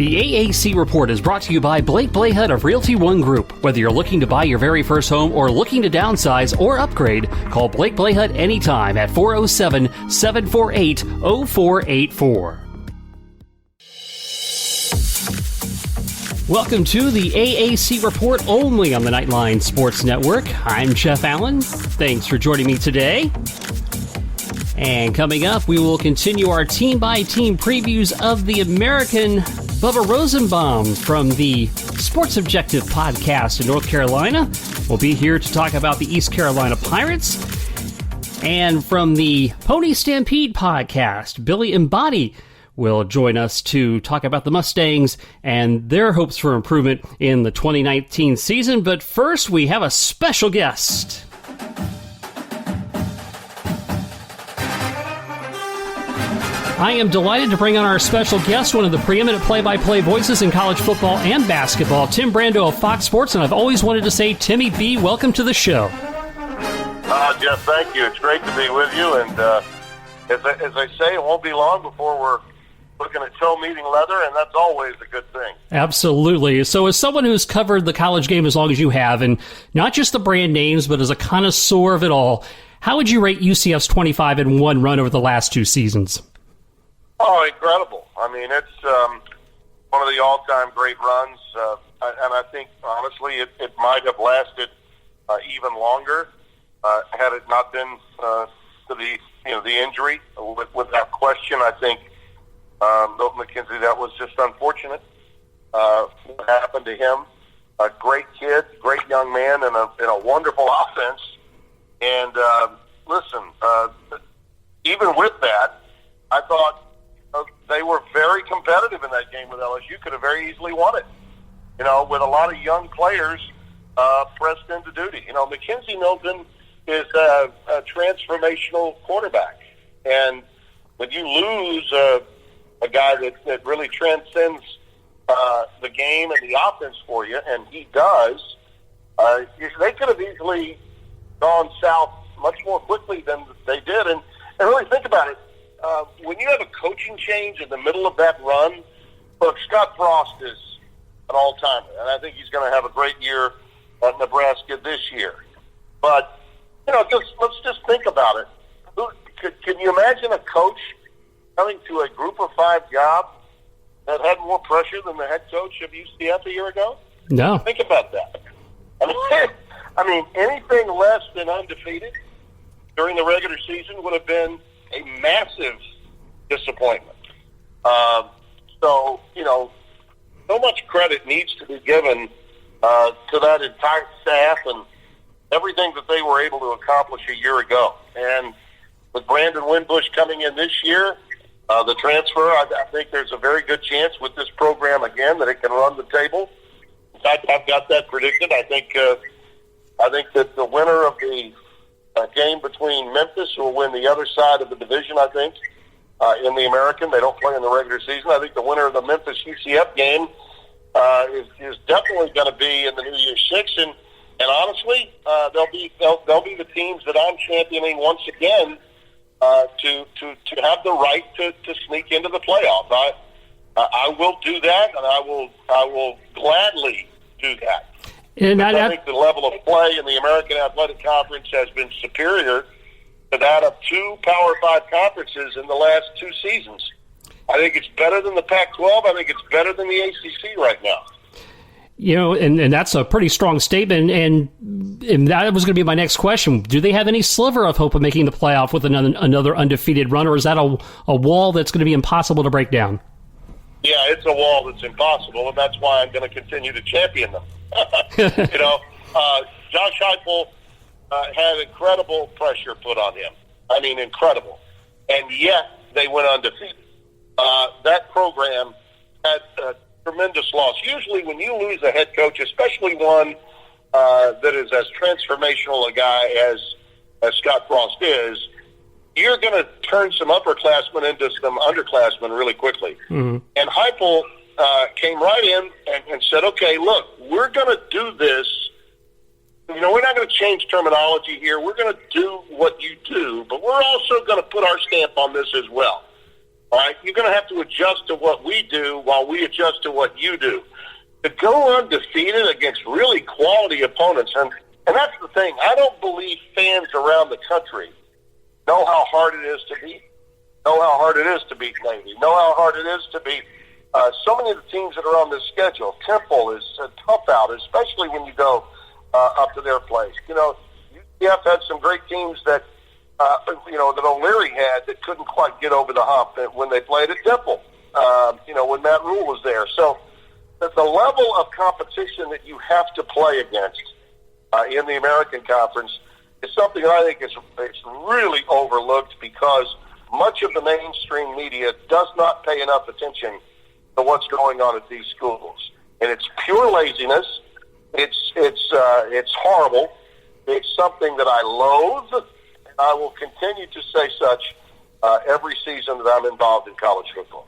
The AAC Report is brought to you by Blahut of Realty One Group. Whether you're looking to buy your very first home or looking to downsize or upgrade, call Blahut anytime at 407-748-0484. Welcome to the AAC Report only on the Knightline Sports Network. I'm Jeff Allen. Thanks for joining me today. And coming up, we will continue our team-by-team previews of the American Bubba Rosenbaum from the Sports Objective podcast in North Carolina. We'll be here to talk about the East Carolina Pirates. And from the Pony Stampede podcast, Billy Embody will join us to talk about the Mustangs and their hopes for improvement in the 2019 season. But first, we have a special guest. I am delighted to bring on our special guest, one of the preeminent play-by-play voices in college football and basketball, Tim Brando of Fox Sports, and I've always wanted to say, Timmy B, welcome to the show. Jeff, thank you. It's great to be with you, and as I say, it won't be long before we're looking at toe meeting leather, and that's always a good thing. Absolutely. So as someone who's covered the college game as long as you have, and not just the brand names, but as a connoisseur of it all, how would you rate UCF's 25-1 run over the last two seasons? Oh, incredible. I mean, it's one of the all-time great runs, and I think, honestly, it might have lasted even longer had it not been to the injury. Without question, I think Milton McKenzie, that was just unfortunate what happened to him. A great kid, great young man, and a wonderful offense. And listen, even with that, I thought they were very competitive in that game with LSU. Could have very easily won it, with a lot of young players pressed into duty. Mackenzie Milton is a transformational quarterback. And when you lose a guy that really transcends the game and the offense for you, and he does, they could have easily gone south much more quickly than they did. And really think about it. When you have a coaching change in the middle of that run, look, Scott Frost is an all-timer, and I think he's going to have a great year at Nebraska this year. But, let's just think about it. Can you imagine a coach coming to a group of five job that had more pressure than the head coach of UCF a year ago? No. Think about that. I mean, anything less than undefeated during the regular season would have been a massive disappointment. So much credit needs to be given to that entire staff and everything that they were able to accomplish a year ago. And with Brandon Wimbush coming in this year, the transfer, I think there's a very good chance with this program again that it can run the table. In fact, I've got that predicted. I think that the winner of the game between Memphis will win the other side of the division, I think, in the American. They don't play in the regular season. I think the winner of the Memphis-UCF game is definitely going to be in the New Year's Six. And honestly, they'll be the teams that I'm championing once again to have the right to sneak into the playoffs. I will do that, and I will gladly do that. And I think the level of play in the American Athletic Conference has been superior to that of two Power 5 conferences in the last two seasons. I think it's better than the Pac-12. I think it's better than the ACC right now. And that's a pretty strong statement, and that was going to be my next question. Do they have any sliver of hope of making the playoff with another undefeated run, or is that a wall that's going to be impossible to break down? Yeah, it's a wall that's impossible, and that's why I'm going to continue to champion them. Josh Heupel had incredible pressure put on him. I mean, incredible. And yet they went undefeated. That program had a tremendous loss. Usually when you lose a head coach, especially one that is as transformational a guy as Scott Frost is, you're going to turn some upperclassmen into some underclassmen really quickly. Mm-hmm. And Heupel came right in and said, okay, look, we're going to do this. We're not going to change terminology here. We're going to do what you do, but we're also going to put our stamp on this as well. All right, you're going to have to adjust to what we do while we adjust to what you do. To go undefeated against really quality opponents, and that's the thing. I don't believe fans around the country know how hard it is to beat. Know how hard it is to beat Navy. Know how hard it is to beat so many of the teams that are on this schedule. Temple is a tough out, especially when you go up to their place. You know, UCF had some great teams that that O'Leary had that couldn't quite get over the hump when they played at Temple, when Matt Rule was there. So the level of competition that you have to play against in the American Conference is something that I think it's really overlooked because much of the mainstream media does not pay enough attention to what's going on at these schools. And it's pure laziness. It's horrible. It's something that I loathe. I will continue to say such every season that I'm involved in college football.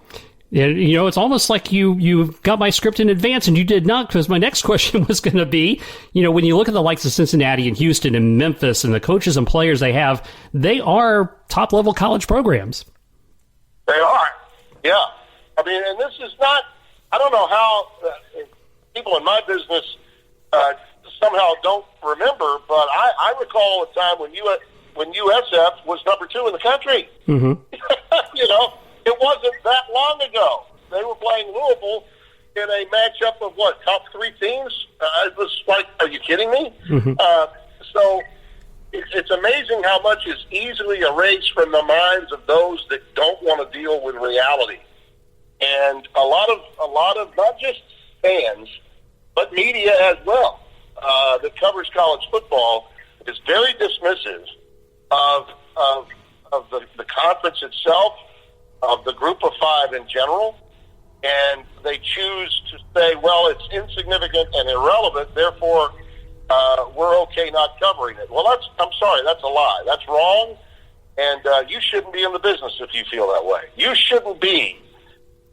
Yeah, it's almost like you got my script in advance, and you did not, because my next question was going to be, when you look at the likes of Cincinnati and Houston and Memphis and the coaches and players they have, they are top-level college programs. They are, yeah. I mean, and this is not, I don't know how people in my business somehow don't remember, but I recall a time when USF was number 2 in the country. Mm-hmm. It wasn't that long ago. They were playing Louisville in a matchup of top 3 teams. It was like, are you kidding me? Mm-hmm. So it's amazing how much is easily erased from the minds of those that don't want to deal with reality. And a lot of not just fans, but media as well, that covers college football is very dismissive of the conference itself, of the group of 5 in general, and they choose to say, well, it's insignificant and irrelevant, therefore we're okay not covering it. Well, I'm sorry, that's a lie. That's wrong, and you shouldn't be in the business if you feel that way. You shouldn't be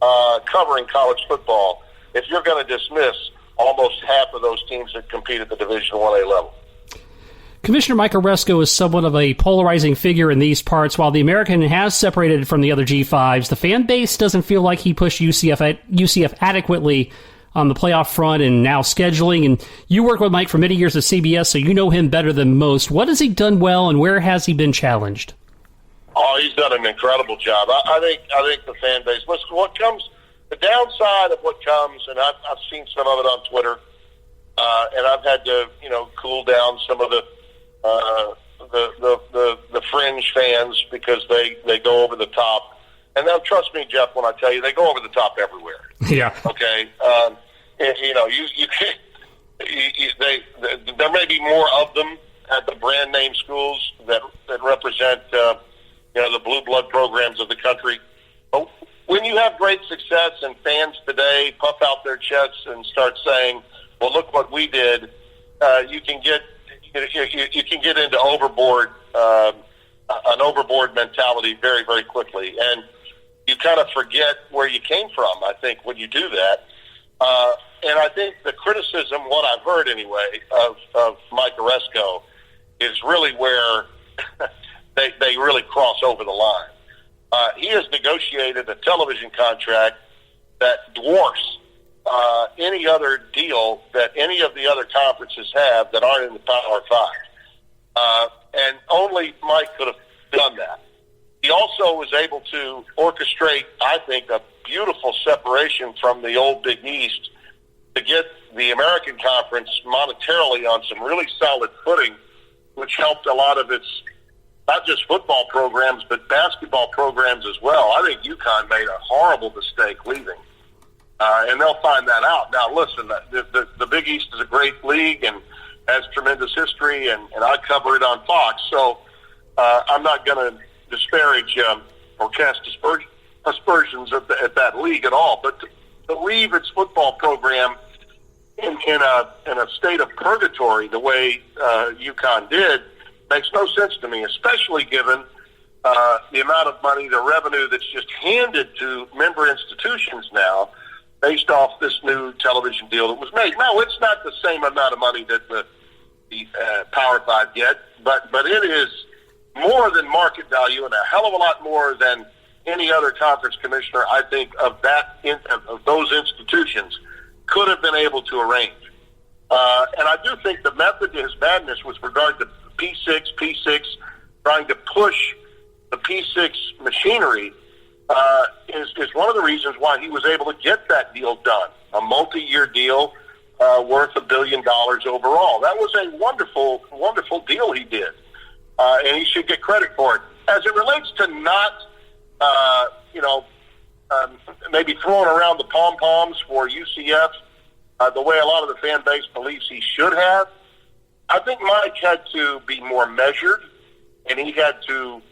covering college football if you're going to dismiss almost half of those teams that compete at the Division 1A level. Commissioner Mike Oresco is somewhat of a polarizing figure in these parts. While the American has separated from the other G5s, the fan base doesn't feel like he pushed UCF adequately on the playoff front and now scheduling. And you work with Mike for many years at CBS, so you know him better than most. What has he done well, and where has he been challenged? Oh, he's done an incredible job. I think the fan base. Listen, the downside of what comes, and I've seen some of it on Twitter, and I've had to cool down some of the fringe fans because they go over the top. And now, trust me, Jeff, when I tell you, they go over the top everywhere. Yeah. Okay. You can't. There may be more of them at the brand name schools that represent the blue blood programs of the country. But when you have great success and fans today puff out their chests and start saying, "Well, look what we did," you can get into an overboard mentality very, very quickly, and you kind of forget where you came from, I think, when you do that. And I think the criticism, what I've heard anyway, of Mike Oresco is really where they really cross over the line. He has negotiated a television contract that dwarfs any other deal that any of the other conferences have that aren't in the Power 5. And only Mike could have done that. He also was able to orchestrate, I think, a beautiful separation from the old Big East to get the American Conference monetarily on some really solid footing, which helped a lot of its, not just football programs, but basketball programs as well. I think UConn made a horrible mistake leaving. And they'll find that out. Now, listen, the Big East is a great league and has tremendous history, and I cover it on Fox. So I'm not going to disparage or cast aspersions at that league at all. But to leave its football program in a state of purgatory the way UConn did makes no sense to me, especially given the amount of money, the revenue that's just handed to member institutions now based off this new television deal that was made. No, it's not the same amount of money that the Power 5 get, but it is more than market value and a hell of a lot more than any other conference commissioner, I think, of those institutions could have been able to arrange. And I do think the method to his madness with regard to P6, trying to push the P6 machinery is one of the reasons why he was able to get that deal done, a multi-year deal worth $1 billion overall. That was a wonderful, wonderful deal he did, and he should get credit for it. As it relates to not, maybe throwing around the pom-poms for UCF the way a lot of the fan base believes he should have, I think Mike had to be more measured, and he had to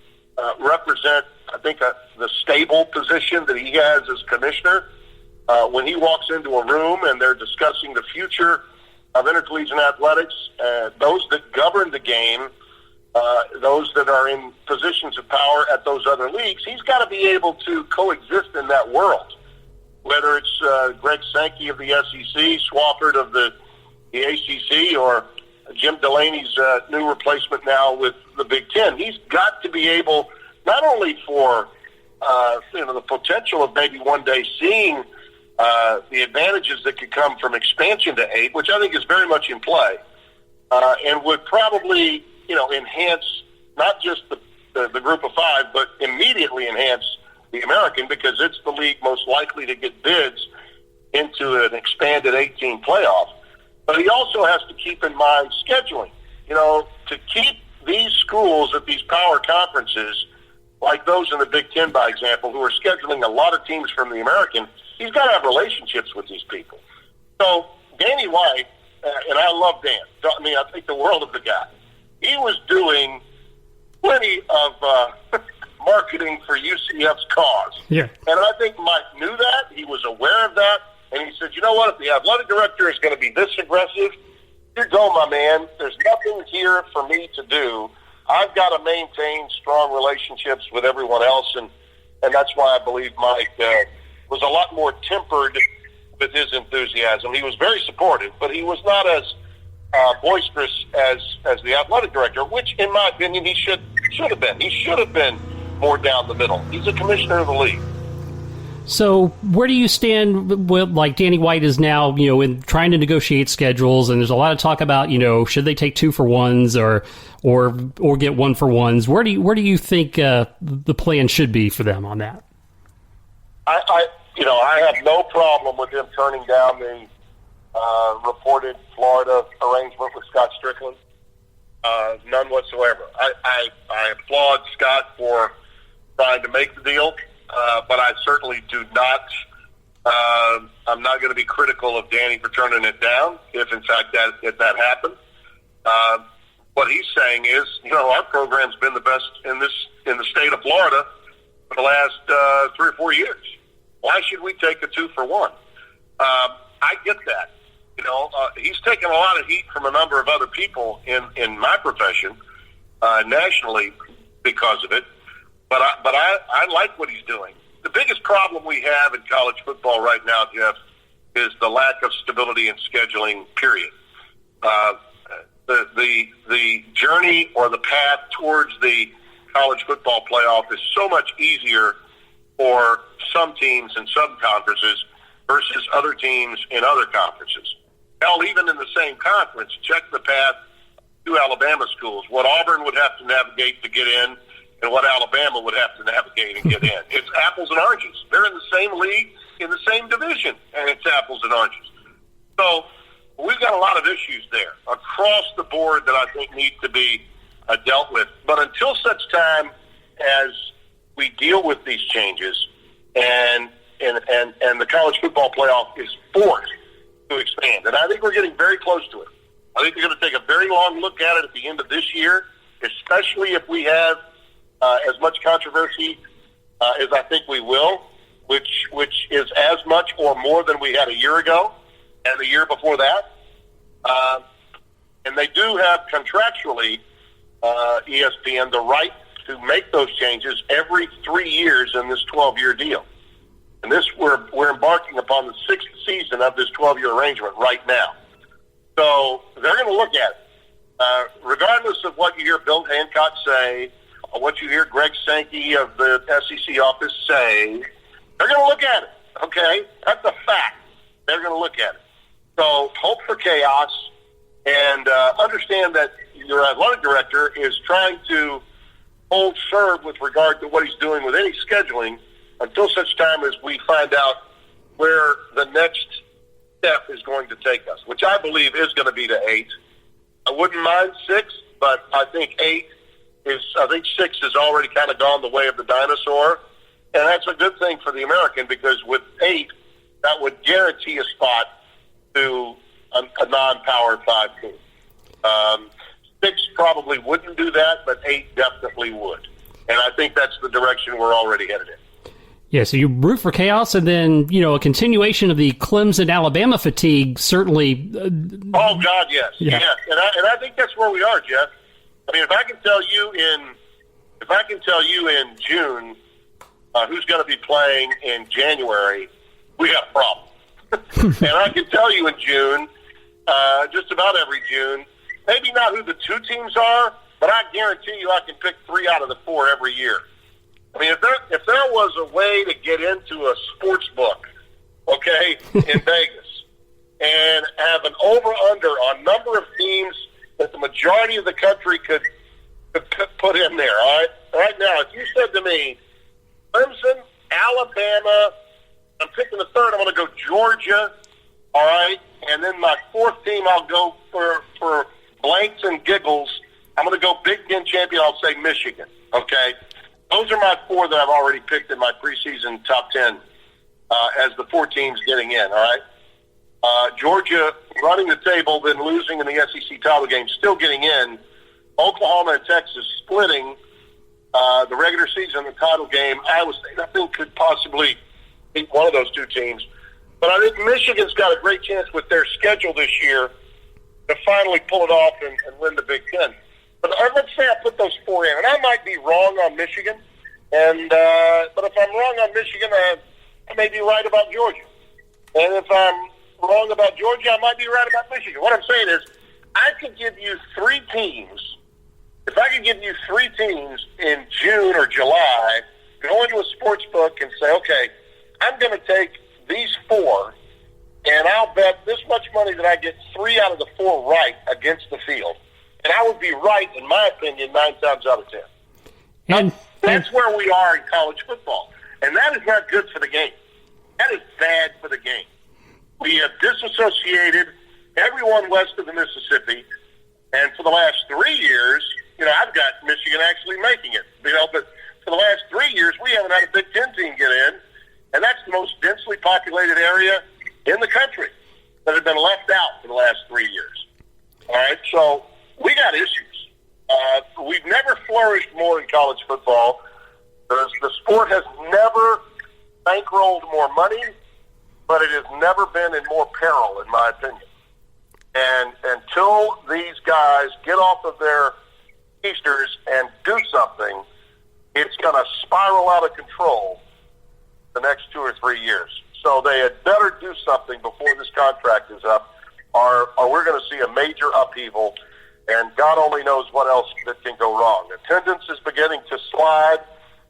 represent, I think, the stable position that he has as commissioner. When he walks into a room and they're discussing the future of intercollegiate athletics, those that govern the game, those that are in positions of power at those other leagues, he's got to be able to coexist in that world. Whether it's Greg Sankey of the SEC, Swafford of the ACC, or Jim Delaney's new replacement now with the Big Ten, he's got to be able, not only for the potential of maybe one day seeing the advantages that could come from expansion to 8, which I think is very much in play, and would probably enhance not just the group of 5, but immediately enhance the American, because it's the league most likely to get bids into an expanded 18 playoff. But he also has to keep in mind scheduling. To keep these schools at these power conferences, like those in the Big Ten, by example, who are scheduling a lot of teams from the American, he's got to have relationships with these people. So Danny White, and I love Dan. I think the world of the guy. He was doing plenty of marketing for UCF's cause. Yeah. And I think Mike knew that. He was aware of that. And he said, you know what, if the athletic director is going to be this aggressive, here go, my man. There's nothing here for me to do. I've got to maintain strong relationships with everyone else. And that's why I believe Mike was a lot more tempered with his enthusiasm. He was very supportive, but he was not as boisterous as the athletic director, which, in my opinion, he should have been. He should have been more down the middle. He's a commissioner of the league. So where do you stand with, like, Danny White is now, in trying to negotiate schedules, and there's a lot of talk about, should they take 2-for-1s or get 1-for-1s? Where do you think the plan should be for them on that? I have no problem with him turning down the reported Florida arrangement with Scott Strickland. None whatsoever. I applaud Scott for trying to make the deal, but I certainly do not. I'm not going to be critical of Danny for turning it down if, in fact, if that happened. What he's saying is, our program's been the best in the state of Florida for the last 3 or 4 years. Why should we take a 2-for-1? I get that. He's taken a lot of heat from a number of other people in my profession nationally because of it. But I like what he's doing. The biggest problem we have in college football right now, Jeff, is the lack of stability in scheduling, period. The journey or the path towards the college football playoff is so much easier for some teams in some conferences versus other teams in other conferences. Hell, even in the same conference, check the path to Alabama schools, what Auburn would have to navigate to get in and what Alabama would have to navigate and get in. It's apples and oranges. They're in the same league, in the same division, and it's apples and oranges. So we've got a lot of issues there across the board that I think need to be dealt with. But until such time as we deal with these changes and the college football playoff is forced to expand, and I think we're getting very close to it. I think we're going to take a very long look at it at the end of this year, especially if we have as much controversy as I think we will, which is as much or more than we had a year ago and the year before that. And they do have contractually, ESPN, the right to make those changes every 3 years in this 12-year deal. And this we're embarking upon the 6th season of this 12-year arrangement right now. So they're going to look at it. Regardless of what you hear Bill Hancock say what you hear Greg Sankey of the SEC office say, they're going to look at it, okay? That's a fact. They're going to look at it. So hope for chaos and understand that your athletic director is trying to hold serve with regard to what he's doing with any scheduling until such time as we find out where the next step is going to take us, which I believe is going to be to 8. I wouldn't mind 6, but I think 6 has already kind of gone the way of the dinosaur. And that's a good thing for the American because with 8, that would guarantee a spot to a non-Power 5 team. 6 probably wouldn't do that, but 8 definitely would. And I think that's the direction we're already headed in. Yeah, so you root for chaos, and then, a continuation of the Clemson, Alabama fatigue certainly... oh, God, yes. Yeah. Yes. And I think that's where we are, Jeff. I mean, if I can tell you in June who's going to be playing in January, we got a problem. And I can tell you in June, just about every June, maybe not who the 2 teams are, but I guarantee you I can pick 3 out of the 4 every year. I mean, if there was a way to get into a sports book, okay, in Vegas, and have an over-under on number of teams that the majority of the country could put in there, all right? Right now, if you said to me, Clemson, Alabama, I'm picking the 3rd, I'm going to go Georgia, all right? And then my 4th team, I'll go for blanks and giggles. I'm going to go Big Ten champion, I'll say Michigan, okay? Those are my 4 that I've already picked in my preseason top 10 as the 4 teams getting in, all right? Georgia running the table, then losing in the SEC title game, still getting in. Oklahoma and Texas splitting the regular season, the title game. I think could possibly beat one of those 2 teams. But I think Michigan's got a great chance with their schedule this year to finally pull it off and win the Big Ten. But let's say I put those 4 in, and I might be wrong on Michigan. And but if I'm wrong on Michigan, I may be right about Georgia. And if I'm wrong about Georgia, I might be right about Michigan. What I'm saying is, I could give you 3 teams. If I could give you 3 teams in June or July, go into a sports book and say, okay, I'm going to take these 4, and I'll bet this much money that I get 3 out of the 4 right against the field. And I would be right, in my opinion, 9 times out of 10. And that's where we are in college football. And that is not good for the game. That is bad for the game. We have disassociated everyone west of the Mississippi. And for the last 3 years, I've got Michigan actually making it. But for the last 3 years, we haven't had a Big Ten team get in. And that's the most densely populated area in the country that have been left out for the last 3 years. All right, so we got issues. We've never flourished more in college football. The sport has never bankrolled more money, but it has never been in more peril, in my opinion. And until these guys get off of their Easters and do something, it's going to spiral out of control the next 2 or 3 years. So they had better do something before this contract is up, or we're going to see a major upheaval, and God only knows what else that can go wrong. Attendance is beginning to slide.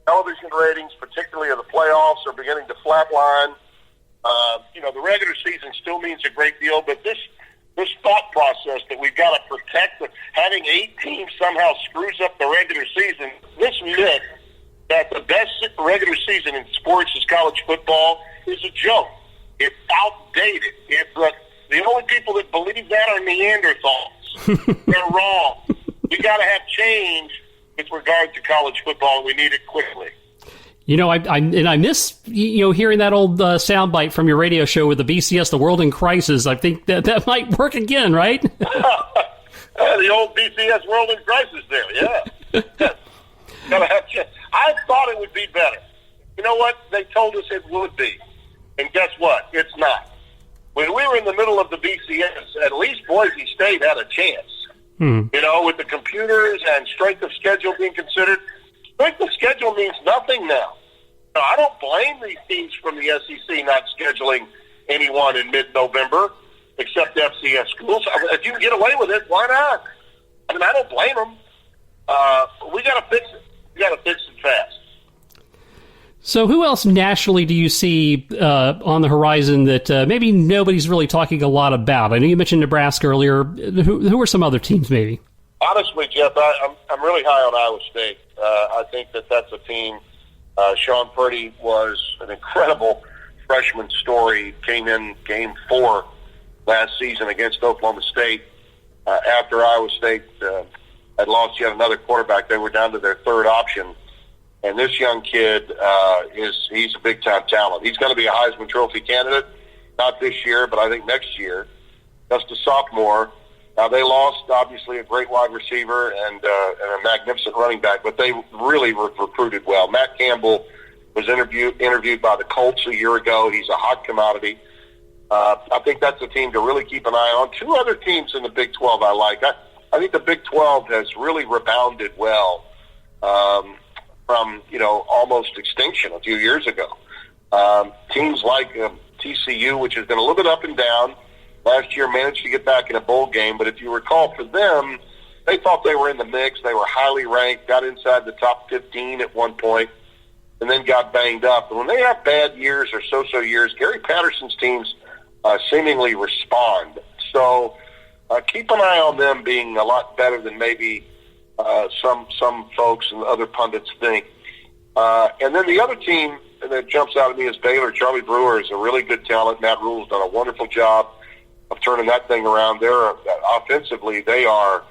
Television ratings, particularly of the playoffs, are beginning to flatline. The regular season still means a great deal, but this thought process that we've got to protect, having 8 teams somehow screws up the regular season, this myth that the best regular season in sports is college football is a joke. It's outdated. The only people that believe that are neanderthals. They're wrong. We got to have change with regard to college football, and we need it quickly. I miss hearing that old soundbite from your radio show with the BCS, The World in Crisis. I think that might work again, right? The old BCS World in Crisis there, yeah. Gotta have change. I thought it would be better. You know what? They told us it would be. And guess what? It's not. When we were in the middle of the BCS, at least Boise State had a chance. With the computers and strength of schedule being considered. Strength of schedule means nothing now. No, I don't blame these teams from the SEC not scheduling anyone in mid-November, except FCS schools. If you can get away with it, why not? I don't blame them. We got to fix it. You got to fix it fast. So who else nationally do you see on the horizon that maybe nobody's really talking a lot about? I know you mentioned Nebraska earlier. Who are some other teams maybe? Honestly, Jeff, I'm really high on Iowa State. I think that's a team. Sean Purdy was an incredible freshman story. Came in Game 4 last season against Oklahoma State after Iowa State had lost yet another quarterback. They were down to their third option. And this young kid, he's a big-time talent. He's going to be a Heisman Trophy candidate, not this year, but I think next year. Just a sophomore. Now, they lost, obviously, a great wide receiver and a magnificent running back, but they really recruited well. Matt Campbell was interviewed by the Colts a year ago. He's a hot commodity. I think that's a team to really keep an eye on. Two other teams in the Big 12 I like. I think the Big 12 has really rebounded well from, almost extinction a few years ago. Teams like TCU, which has been a little bit up and down, last year managed to get back in a bowl game, but if you recall for them, they thought they were in the mix. They were highly ranked, got inside the top 15 at one point, and then got banged up. And when they have bad years or so-so years, Gary Patterson's teams seemingly respond. So keep an eye on them being a lot better than maybe some folks and other pundits think. And then the other team that jumps out at me is Baylor. Charlie Brewer is a really good talent. Matt Rule's done a wonderful job of turning that thing around. They're offensively, they are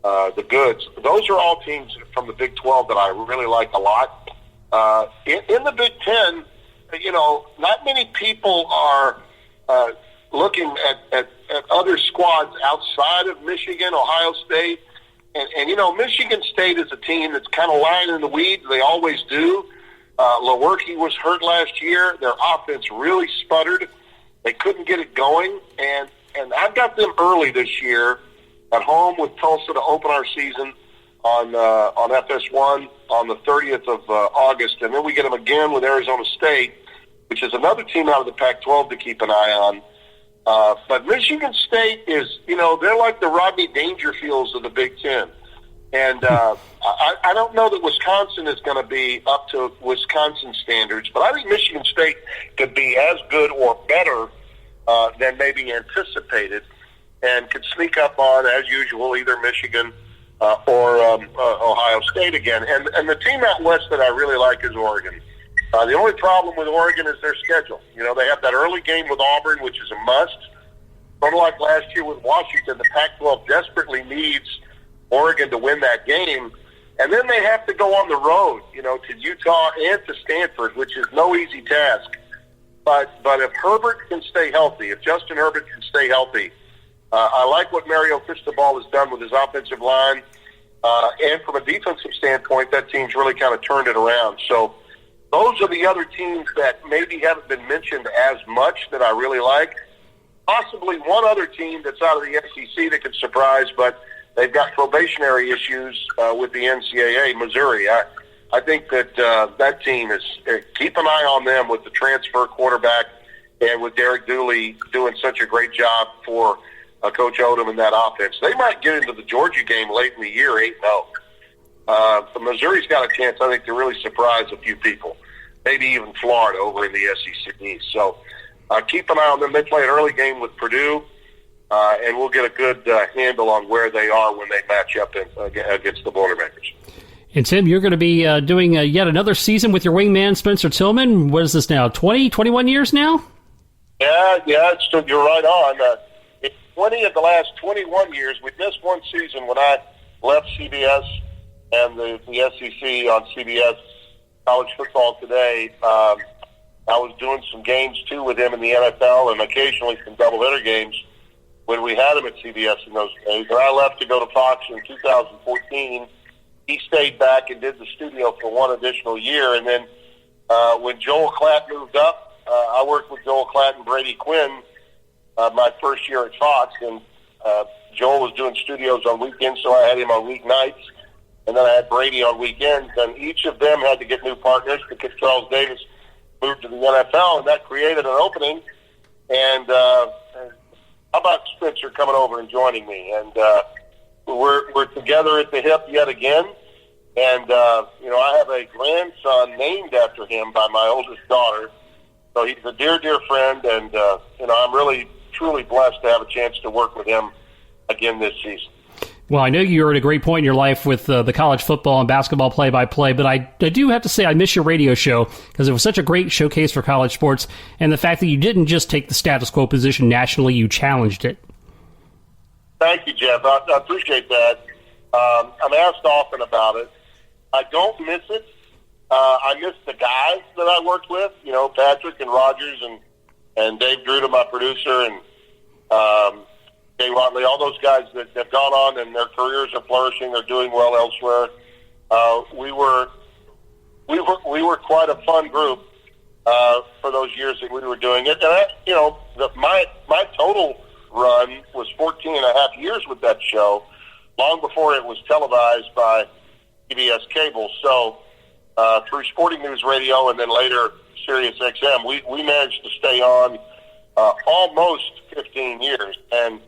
the goods. Those are all teams from the Big 12 that I really like a lot. In the Big 10, not many people are looking at other squads outside of Michigan, Ohio State. And Michigan State is a team that's kind of lying in the weeds. They always do. Lewerke was hurt last year. Their offense really sputtered. They couldn't get it going. And I've got them early this year at home with Tulsa to open our season on FS1 on the 30th of August. And then we get them again with Arizona State, which is another team out of the Pac-12 to keep an eye on. But Michigan State is, they're like the Rodney Dangerfields of the Big Ten. And I don't know that Wisconsin is going to be up to Wisconsin standards, but I think Michigan State could be as good or better than maybe anticipated and could sneak up on, as usual, either Michigan or Ohio State again. And the team out west that I really like is Oregon. The only problem with Oregon is their schedule. They have that early game with Auburn, which is a must. Sort of like last year with Washington, the Pac-12 desperately needs Oregon to win that game. And then they have to go on the road, to Utah and to Stanford, which is no easy task. But if Herbert can stay healthy, if Justin Herbert can stay healthy, I like what Mario Cristobal has done with his offensive line. And from a defensive standpoint, that team's really kind of turned it around. So those are the other teams that maybe haven't been mentioned as much that I really like. Possibly one other team that's out of the SEC that could surprise, but they've got probationary issues with the NCAA, Missouri. I think that that team is keep an eye on them with the transfer quarterback and with Derek Dooley doing such a great job for Coach Odom and that offense. They might get into the Georgia game late in the year, 8-0. But Missouri's got a chance, I think, to really surprise a few people, maybe even Florida over in the SEC East. So keep an eye on them. They play an early game with Purdue, and we'll get a good handle on where they are when they match up against the Boilermakers. And, Tim, you're going to be doing yet another season with your wingman, Spencer Tillman. What is this now, 20, 21 years now? Yeah, you're right on. In 20 of the last 21 years, we missed one season when I left CBS and the SEC on CBS College Football Today. I was doing some games, too, with him in the NFL and occasionally some doubleheader games when we had him at CBS in those days. And I left to go to Fox in 2014. He stayed back and did the studio for one additional year. And then when Joel Klatt moved up, I worked with Joel Klatt and Brady Quinn my first year at Fox. And Joel was doing studios on weekends, so I had him on weeknights. And then I had Brady on weekends. And each of them had to get new partners because Charles Davis moved to the NFL, and that created an opening. And how about Spencer coming over and joining me? And we're together at the hip yet again. And, I have a grandson named after him by my oldest daughter. So he's a dear, dear friend, and, I'm really, truly blessed to have a chance to work with him again this season. Well, I know you're at a great point in your life with the college football and basketball play-by-play, but I do have to say I miss your radio show because it was such a great showcase for college sports, and the fact that you didn't just take the status quo position nationally, you challenged it. Thank you, Jeff. I appreciate that. I'm asked often about it. I don't miss it. I miss the guys that I worked with, Patrick and Rogers and Dave Druta, my producer, and Jay Watley, all those guys that have gone on and their careers are flourishing. They're doing well elsewhere. We were quite a fun group for those years that we were doing it. And my total run was 14 and a half years with that show, long before it was televised by CBS Cable. So through Sporting News Radio and then later Sirius XM, we managed to stay on almost 15 years, and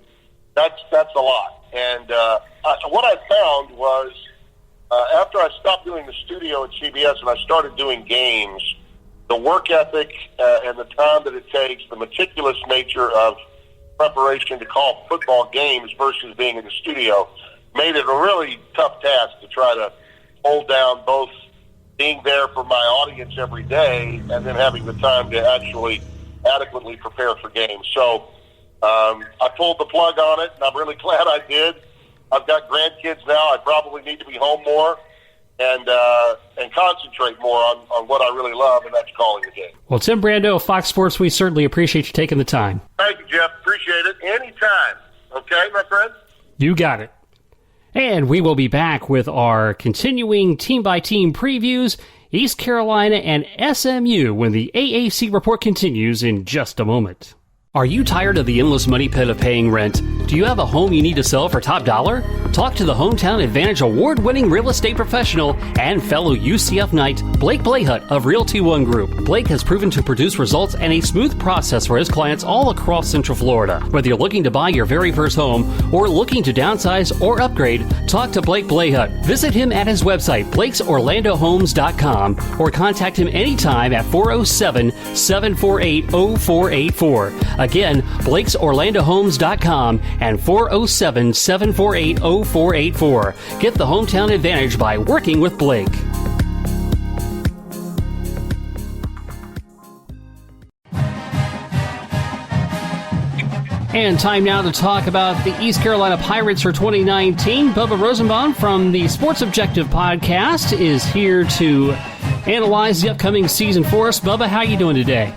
that's a lot. And what I found was after I stopped doing the studio at CBS and I started doing games, the work ethic and the time that it takes, the meticulous nature of preparation to call football games versus being in the studio made it a really tough task to try to hold down both being there for my audience every day and then having the time to actually adequately prepare for games. So I pulled the plug on it, and I'm really glad I did. I've got grandkids now. I probably need to be home more and concentrate more on what I really love, and that's calling the game. Well, Tim Brando of Fox Sports, we certainly appreciate you taking the time. Thank you, Jeff. Appreciate it. Anytime. Okay, my friend? You got it. And we will be back with our continuing team-by-team previews, East Carolina and SMU, when the AAC Report continues in just a moment. Are you tired of the endless money pit of paying rent? Do you have a home you need to sell for top dollar? Talk to the Hometown Advantage award-winning real estate professional and fellow UCF Knight, Blake Blahut of Realty One Group. Blake has proven to produce results and a smooth process for his clients all across Central Florida. Whether you're looking to buy your very first home or looking to downsize or upgrade, talk to Blake Blahut. Visit him at his website, Blake'sOrlandoHomes.com, or contact him anytime at 407-748-0484. Again, Blake'sOrlandoHomes.com and 407-748-0484. Get the hometown advantage by working with Blake. And time now to talk about the East Carolina Pirates for 2019. Bubba Rosenbaum from the Sports Objective podcast is here to analyze the upcoming season for us. Bubba, how are you doing today?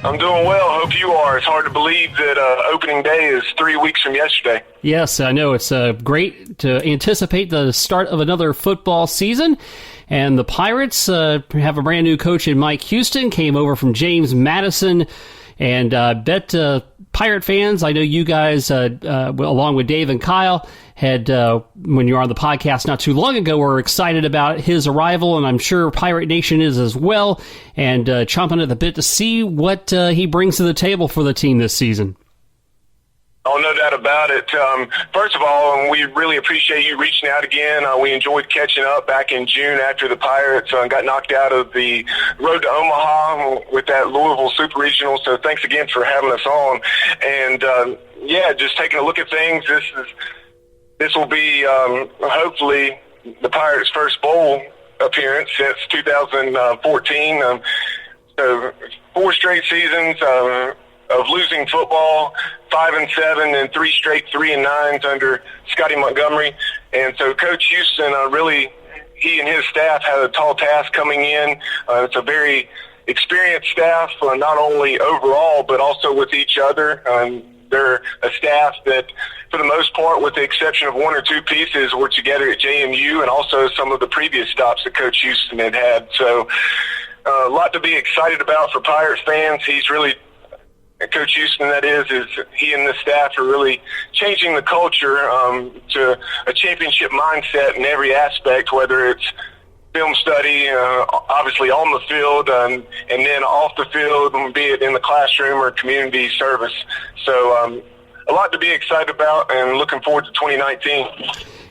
I'm doing well. Hope you are. It's hard to believe that opening day is 3 weeks from yesterday. Yes, I know. It's great to anticipate the start of another football season. And the Pirates have a brand new coach in Mike Houston, came over from James Madison. And bet Pirate fans, I know you guys, along with Dave and Kyle, had, when you were on the podcast not too long ago, were excited about his arrival, and I'm sure Pirate Nation is as well, and chomping at the bit to see what he brings to the table for the team this season. Oh, no doubt about it. First of all, we really appreciate you reaching out again. We enjoyed catching up back in June after the Pirates got knocked out of the road to Omaha with that Louisville Super Regional. So thanks again for having us on. And, just taking a look at things, this will be hopefully the Pirates' first bowl appearance since 2014. So 4 straight seasons of losing football, 5-7, and 3 straight 3-9s under Scotty Montgomery. And so Coach Houston really, he and his staff had a tall task coming in. It's a very experienced staff, not only overall but also with each other. They're a staff that, for the most part, with the exception of 1 or 2 pieces, were together at JMU and also some of the previous stops that Coach Houston had. So a lot to be excited about for Pirates fans. He's really, Coach Houston, that is he and the staff are really changing the culture to a championship mindset in every aspect, whether it's film study, obviously on the field, and then off the field, be it in the classroom or community service. So a lot to be excited about and looking forward to 2019.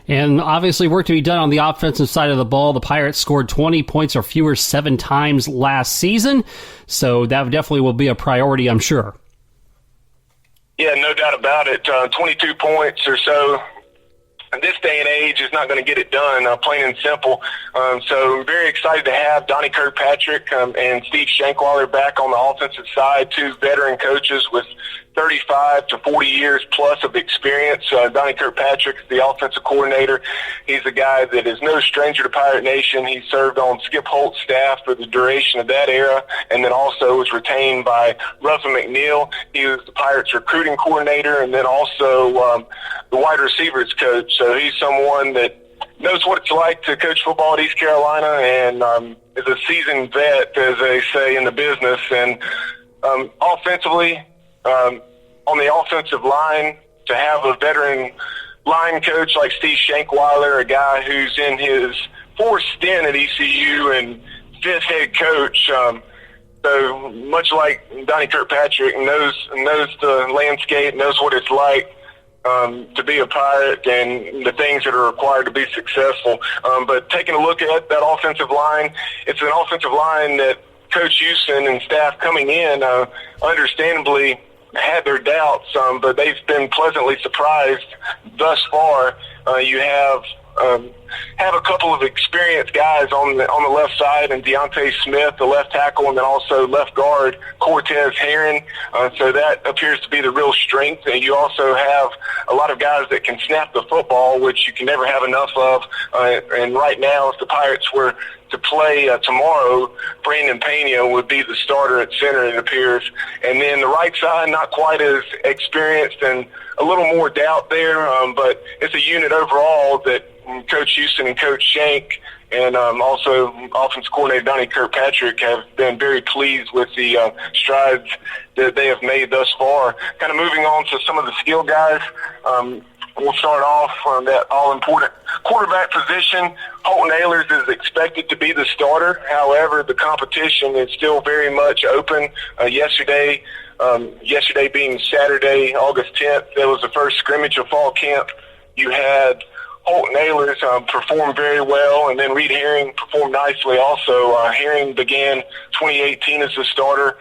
And obviously work to be done on the offensive side of the ball. The Pirates scored 20 points or fewer 7 times last season, so that definitely will be a priority, I'm sure. Yeah, no doubt about it. 22 points or so in this day and age is not going to get it done, plain and simple. So I'm very excited to have Donnie Kirkpatrick and Steve Shankweiler back on the offensive side, two veteran coaches with 35 to 40 years plus of experience. Donnie Kirkpatrick is the offensive coordinator. He's a guy that is no stranger to Pirate Nation. He served on Skip Holt's staff for the duration of that era, and then also was retained by Russell McNeil. He was the Pirates recruiting coordinator, and then also the wide receivers coach. So he's someone that knows what it's like to coach football at East Carolina, and is a seasoned vet, as they say in the business. And offensively, on the offensive line, to have a veteran line coach like Steve Shankweiler, a guy who's in his fourth stint at ECU and fifth head coach, so much like Donnie Kirkpatrick, knows the landscape, knows what it's like to be a Pirate and the things that are required to be successful. But taking a look at that offensive line, it's an offensive line that Coach Houston and staff coming in understandably had their doubts, but they've been pleasantly surprised thus far. You have a couple of experienced guys on the left side, and Deontay Smith, the left tackle, and then also left guard Cortez Heron. So that appears to be the real strength. And you also have a lot of guys that can snap the football, which you can never have enough of. And right now, if the Pirates were to play tomorrow, Brandon Pena would be the starter at center, it appears. And then the right side, not quite as experienced and a little more doubt there, but it's a unit overall that Coach Houston and Coach Shank and also offensive coordinator Donnie Kirkpatrick have been very pleased with the strides that they have made thus far. Kind of moving on to some of the skill guys, we'll start off on that all-important quarterback position. Holton Ahlers is expected to be the starter. However, the competition is still very much open. Yesterday being Saturday, August 10th, there was the first scrimmage of fall camp. You had Holton Ahlers performed very well, and then Reed Herring performed nicely also. Herring began 2018 as the starter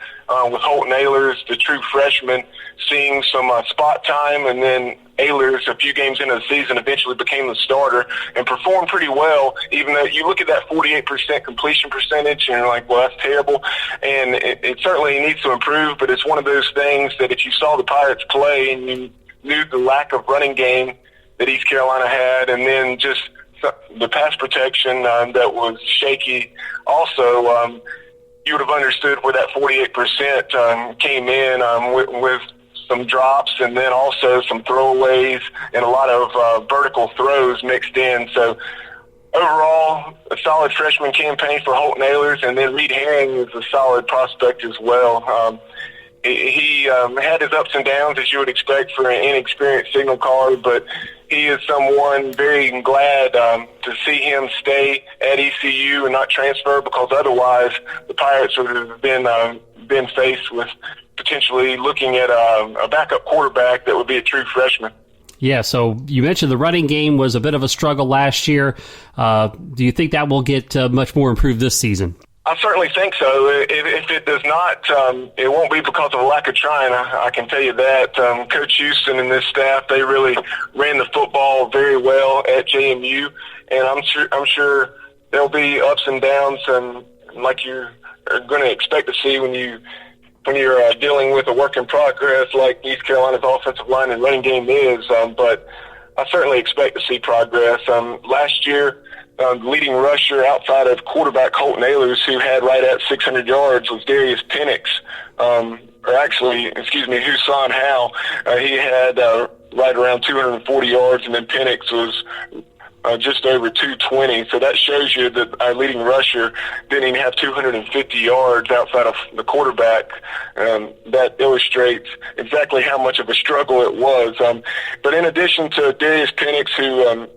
with Holton Ahlers, the true freshman, seeing some spot time, and then Ahlers, a few games into the season, eventually became the starter and performed pretty well, even though you look at that 48% completion percentage and you're like, well, that's terrible. And it certainly needs to improve, but it's one of those things that if you saw the Pirates play and you knew the lack of running game that East Carolina had, and then just the pass protection that was shaky also, you would have understood where that 48% came in with some drops and then also some throwaways and a lot of vertical throws mixed in. So overall, a solid freshman campaign for Holton Ahlers, and then Reed Herring is a solid prospect as well. He had his ups and downs, as you would expect for an inexperienced signal caller, but he is someone very glad to see him stay at ECU and not transfer, because otherwise the Pirates would have been faced with potentially looking at a backup quarterback that would be a true freshman. Yeah, so you mentioned the running game was a bit of a struggle last year. Do you think that will get much more improved this season? I certainly think so. If it does not, it won't be because of a lack of trying. I can tell you that. Coach Houston and this staff, they really ran the football very well at JMU, and I'm sure there'll be ups and downs, and like you are going to expect to see when you're dealing with a work in progress like East Carolina's offensive line and running game is. But I certainly expect to see progress. Last year, the leading rusher outside of quarterback Holton Ahlers, who had right at 600 yards, was Darius Penix, Husan Howe. He had right around 240 yards, and then Penix was just over 220. So that shows you that our leading rusher didn't even have 250 yards outside of the quarterback. That illustrates exactly how much of a struggle it was. But in addition to Darius Penix, who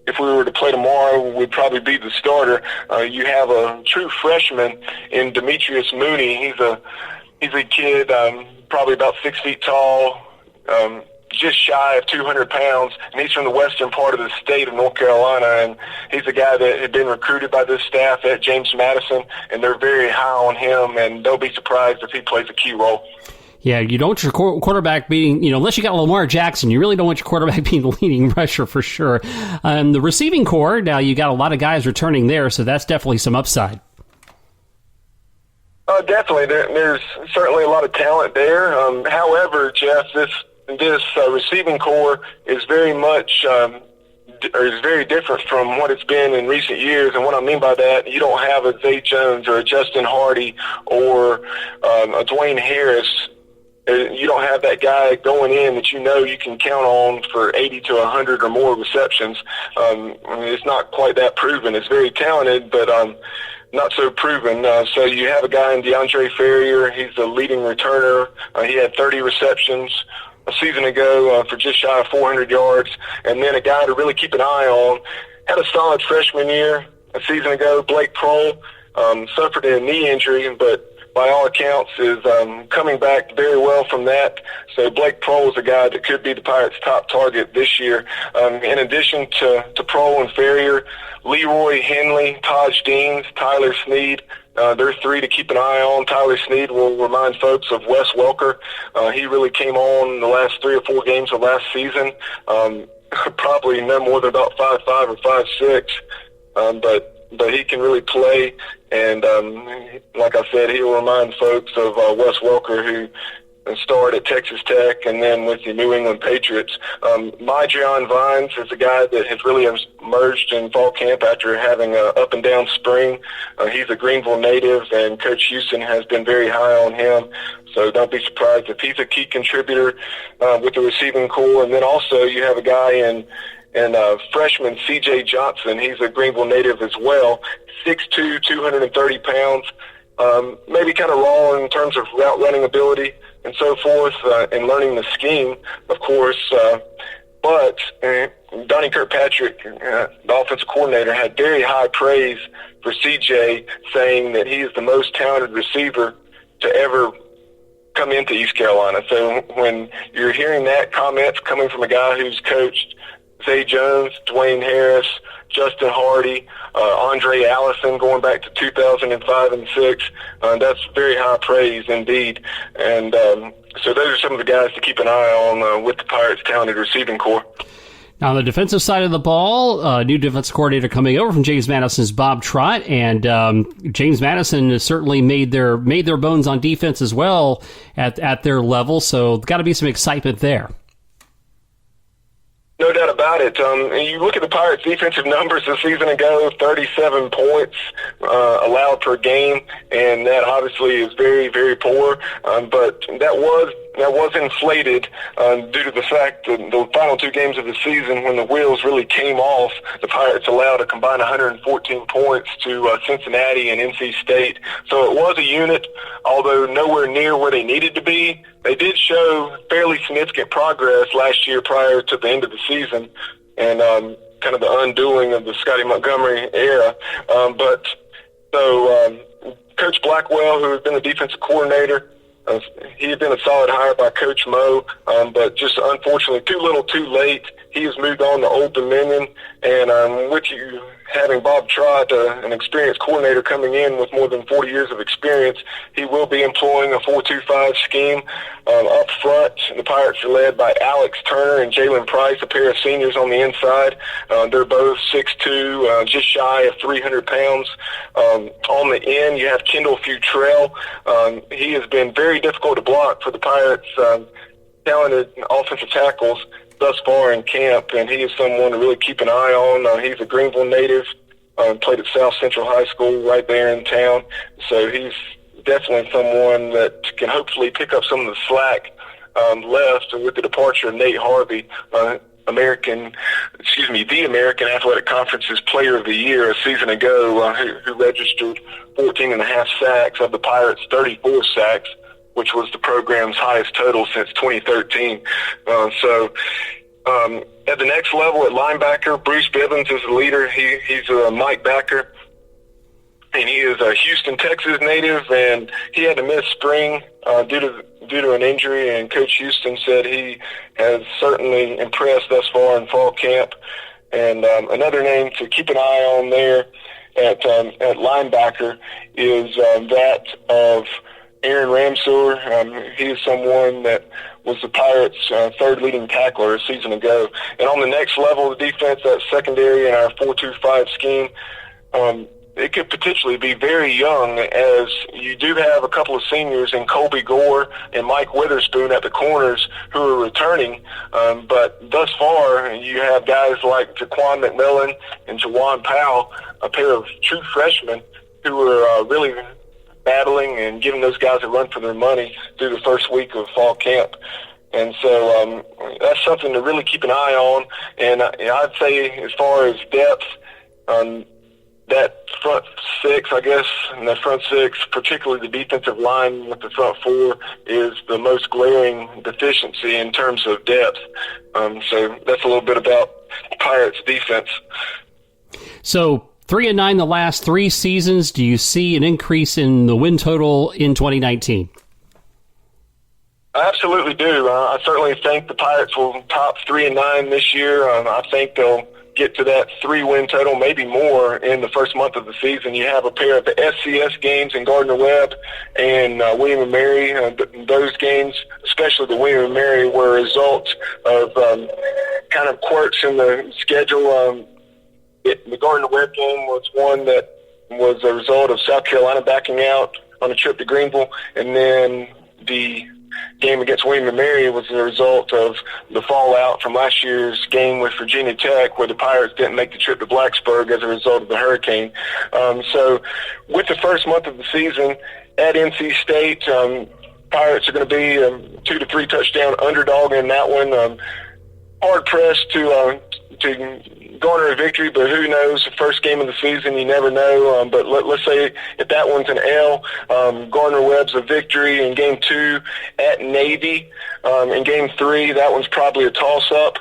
if we were to play tomorrow, would probably be the starter, you have a true freshman in Demetrius Mooney. He's a kid, probably about 6 feet tall, just shy of 200 pounds, and he's from the western part of the state of North Carolina, and he's a guy that had been recruited by this staff at James Madison, and they're very high on him, and they'll be surprised if he plays a key role. Yeah, you don't want your quarterback being, unless you got Lamar Jackson, you really don't want your quarterback being the leading rusher for sure. The receiving core, now you got a lot of guys returning there, so that's definitely some upside. Definitely. There's certainly a lot of talent there. However, Jeff, this receiving core is very much is very different from what it's been in recent years. And what I mean by that, you don't have a Zay Jones or a Justin Hardy or a Dwayne Harris. You don't have that guy going in that you can count on for 80 to 100 or more receptions. It's not quite that proven. It's very talented, but not so proven. So you have a guy in DeAndre Ferrier. He's the leading returner. He had 30 receptions a season ago for just shy of 400 yards. And then a guy to really keep an eye on, had a solid freshman year a season ago, Blake Prohl, suffered a knee injury, but by all accounts is coming back very well from that. So Blake Prohl is a guy that could be the Pirates' top target this year. In addition to Prohl and Ferrier, Leroy Henley, Taj Deans, Tyler Snead, they're three to keep an eye on. Tyler Snead will remind folks of Wes Welker. He really came on in the last 3 or 4 games of last season. Probably no more than about 5'5" or 5'6", but he can really play. And like I said, he'll remind folks of Wes Welker, who starred at Texas Tech and then with the New England Patriots. Myjon Vines is a guy that has really emerged in fall camp after having an up-and-down spring. He's a Greenville native, and Coach Houston has been very high on him. So don't be surprised if he's a key contributor with the receiving core. And then also you have a guy in freshman C.J. Johnson. He's a Greenville native as well, 6'2", 230 pounds, maybe kind of raw in terms of route running ability and so forth, and learning the scheme, of course. But Donnie Kirkpatrick, the offensive coordinator, had very high praise for C.J., saying that he is the most talented receiver to ever come into East Carolina. So when you're hearing that comments coming from a guy who's coached Zay Jones, Dwayne Harris, Justin Hardy, Andre Allison going back to 2005 and 6. That's very high praise indeed. And so those are some of the guys to keep an eye on with the Pirates' talented receiving core. Now, on the defensive side of the ball, new defense coordinator coming over from James Madison's Bob Trott, and James Madison has certainly made their bones on defense as well at their level, so got to be some excitement there. No doubt about it. You look at the Pirates' defensive numbers a season ago, 37 points allowed per game, and that obviously is very, very poor. But that was inflated due to the fact that the final 2 games of the season, when the wheels really came off, the Pirates allowed a combined 114 points to Cincinnati and NC State. So it was a unit, although nowhere near where they needed to be. They did show fairly significant progress last year prior to the end of the season, and kind of the undoing of the Scotty Montgomery era. Coach Blackwell, who has been the defensive coordinator, he had been a solid hire by Coach Mo, but just unfortunately too little too late. He has moved on to Old Dominion, and with you having Bob Trott, an experienced coordinator coming in with more than 40 years of experience, he will be employing a 4-2-5 scheme. Up front, the Pirates are led by Alex Turner and Jalen Price, a pair of seniors on the inside. They're both 6'2", just shy of 300 pounds. On the end, you have Kendall Futrell. He has been very difficult to block for the Pirates' talented offensive tackles thus far in camp, and he is someone to really keep an eye on. He's a Greenville native, played at South Central High School right there in town, so he's definitely someone that can hopefully pick up some of the slack left with the departure of Nate Harvey, the American Athletic Conference's Player of the Year a season ago, who registered 14.5 sacks of the Pirates' 34 sacks, which was the program's highest total since 2013. At the next level, at linebacker, Bruce Bivens is the leader. He's Mike Backer, and he is a Houston, Texas native, and he had to miss spring due to an injury, and Coach Houston said he has certainly impressed thus far in fall camp. And another name to keep an eye on there at linebacker is that of Aaron Ramseur. He is someone that was the Pirates' third leading tackler a season ago. And on the next level of defense, that secondary in our 4-2-5 scheme, it could potentially be very young, as you do have a couple of seniors in Colby Gore and Mike Witherspoon at the corners who are returning. But thus far, you have guys like Jaquan McMillan and Jawan Powell, a pair of true freshmen who are really battling and giving those guys a run for their money through the first week of fall camp. And so that's something to really keep an eye on. And I'd say as far as depth, that front six, I guess, and that front six, particularly the defensive line with the front four, is the most glaring deficiency in terms of depth. So that's a little bit about Pirates defense. So 3-9 the last 3 seasons. Do you see an increase in the win total in 2019? I absolutely do. I certainly think the Pirates will top 3-9 this year. I think they'll get to that 3-win total, maybe more, in the first month of the season. You have a pair of the SCS games in Gardner-Webb and William & Mary. Those games, especially the William & Mary, were a result of kind of quirks in the schedule. The Gardner-Webb game was one that was a result of South Carolina backing out on a trip to Greenville, and then the game against William & Mary was the result of the fallout from last year's game with Virginia Tech, where the Pirates didn't make the trip to Blacksburg as a result of the hurricane. So with the first month of the season at NC State, Pirates are going to be a 2 to 3 touchdown underdog in that one. Hard pressed to garner a victory, but who knows? The first game of the season, you never know. But let's say if that one's an L, Gardner-Webb's a victory in Game 2 at Navy. In Game 3, that one's probably a toss-up.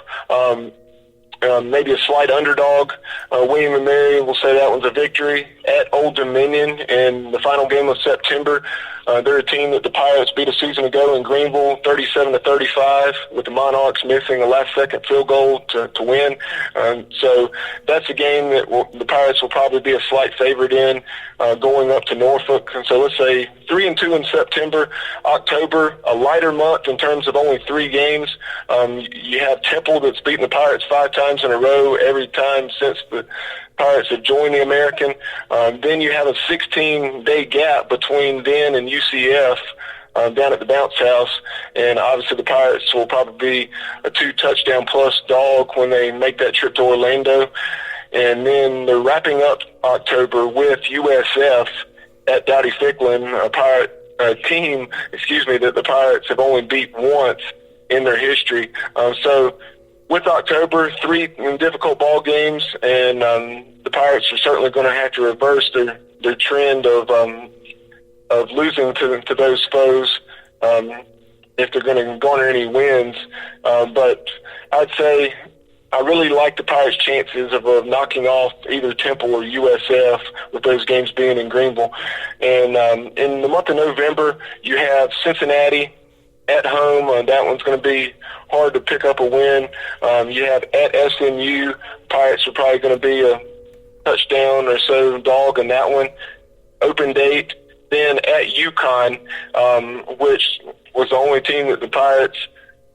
Maybe a slight underdog. William & Mary, we'll say that one's a victory. At Old Dominion in the final game of September, they're a team that the Pirates beat a season ago in Greenville, 37-35, with the Monarchs missing a last-second field goal to win. So that's a game that the Pirates will probably be a slight favorite in, going up to Norfolk. And so let's say 3-2 in September. October, a lighter month in terms of only 3 games. You have Temple that's beaten the Pirates 5 times in a row, every time since the Pirates have joined the American. Then you have a 16-day gap between then and UCF down at the Bounce House, and obviously the Pirates will probably be a 2-touchdown-plus dog when they make that trip to Orlando. And then they're wrapping up October with USF at Dowdy-Ficklin, a team that the Pirates have only beat once in their history. So with October, 3 difficult ball games, and the Pirates are certainly going to have to reverse their trend of losing to those foes if they're going to garner any wins. But I'd say I really like the Pirates' chances of knocking off either Temple or USF, with those games being in Greenville. And in the month of November, you have Cincinnati at home. That one's going to be hard to pick up a win. You have at SMU. Pirates are probably going to be a touchdown or so dog in that one. Open date. Then at UConn, which was the only team that the Pirates,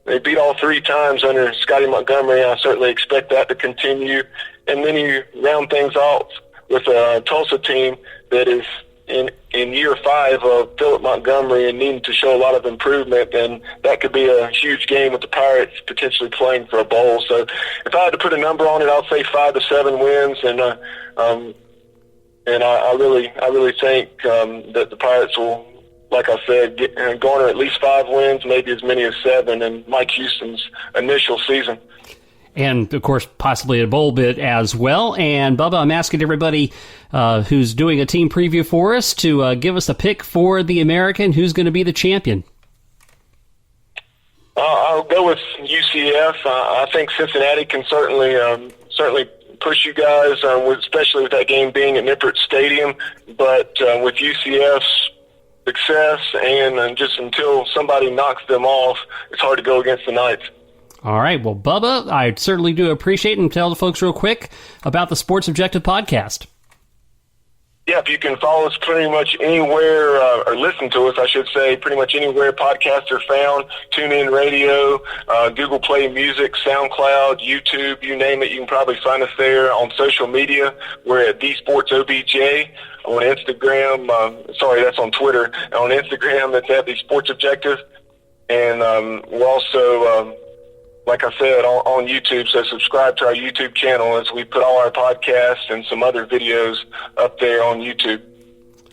they beat all 3 times under Scotty Montgomery. I certainly expect that to continue. And then you round things off with a Tulsa team that is in year 5 of Philip Montgomery and needing to show a lot of improvement, and that could be a huge game with the Pirates potentially playing for a bowl. So if I had to put a number on it, I'll say 5 to 7 wins, and I really think that the Pirates will, like I said, garner at least 5 wins, maybe as many as 7 in Mike Houston's initial season. And, of course, possibly a bowl bid as well. And, Bubba, I'm asking everybody who's doing a team preview for us to give us a pick for the American. Who's going to be the champion? I'll go with UCF. I think Cincinnati can certainly push you guys, especially with that game being at Nippert Stadium. But with UCF's success and just until somebody knocks them off, it's hard to go against the Knights. All right. Well, Bubba, I certainly do appreciate it. And tell the folks real quick about the Sports Objective podcast. Yep, you can follow us pretty much anywhere, or listen to us, I should say, pretty much anywhere podcasts are found. TuneIn Radio, Google Play Music, SoundCloud, YouTube, you name it. You can probably find us there. On social media, we're at TheSportsOBJ. On Instagram, that's on Twitter. On Instagram, it's at The Sports Objective. And we're also, like I said, on YouTube, so subscribe to our YouTube channel as we put all our podcasts and some other videos up there on YouTube.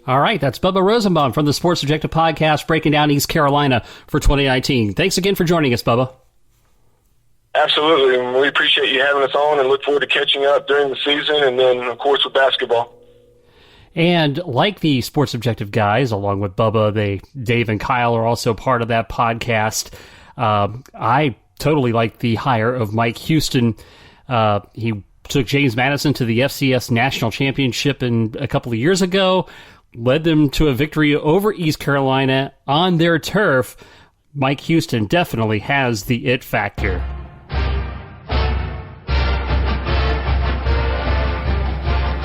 All right, that's Bubba Rosenbaum from the Sports Objective podcast, breaking down East Carolina for 2019. Thanks again for joining us, Bubba. Absolutely, and we appreciate you having us on and look forward to catching up during the season and then, of course, with basketball. And like the Sports Objective guys, along with Bubba, Dave and Kyle are also part of that podcast. I totally like the hire of Mike Houston. He took James Madison to the FCS National Championship a couple of years ago, led them to a victory over East Carolina on their turf. Mike Houston definitely has the it factor.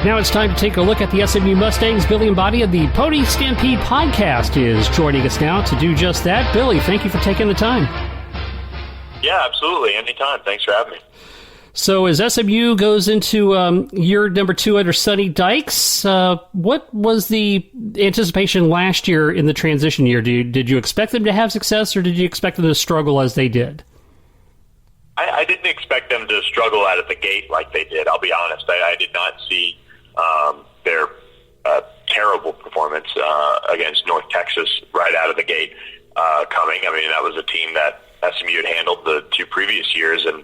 Now it's time to take a look at the SMU Mustangs. Billy Embody of the Pony Stampede podcast is joining us now to do just that. Billy, thank you for taking the time. Yeah, absolutely. Anytime. Thanks for having me. So as SMU goes into year number 2 under Sonny Dykes, what was the anticipation last year in the transition year? Did you expect them to have success, or did you expect them to struggle as they did? I didn't expect them to struggle out of the gate like they did. I'll be honest. I did not see their terrible performance against North Texas right out of the gate coming. I mean, that was a team that SMU had handled the 2 previous years, and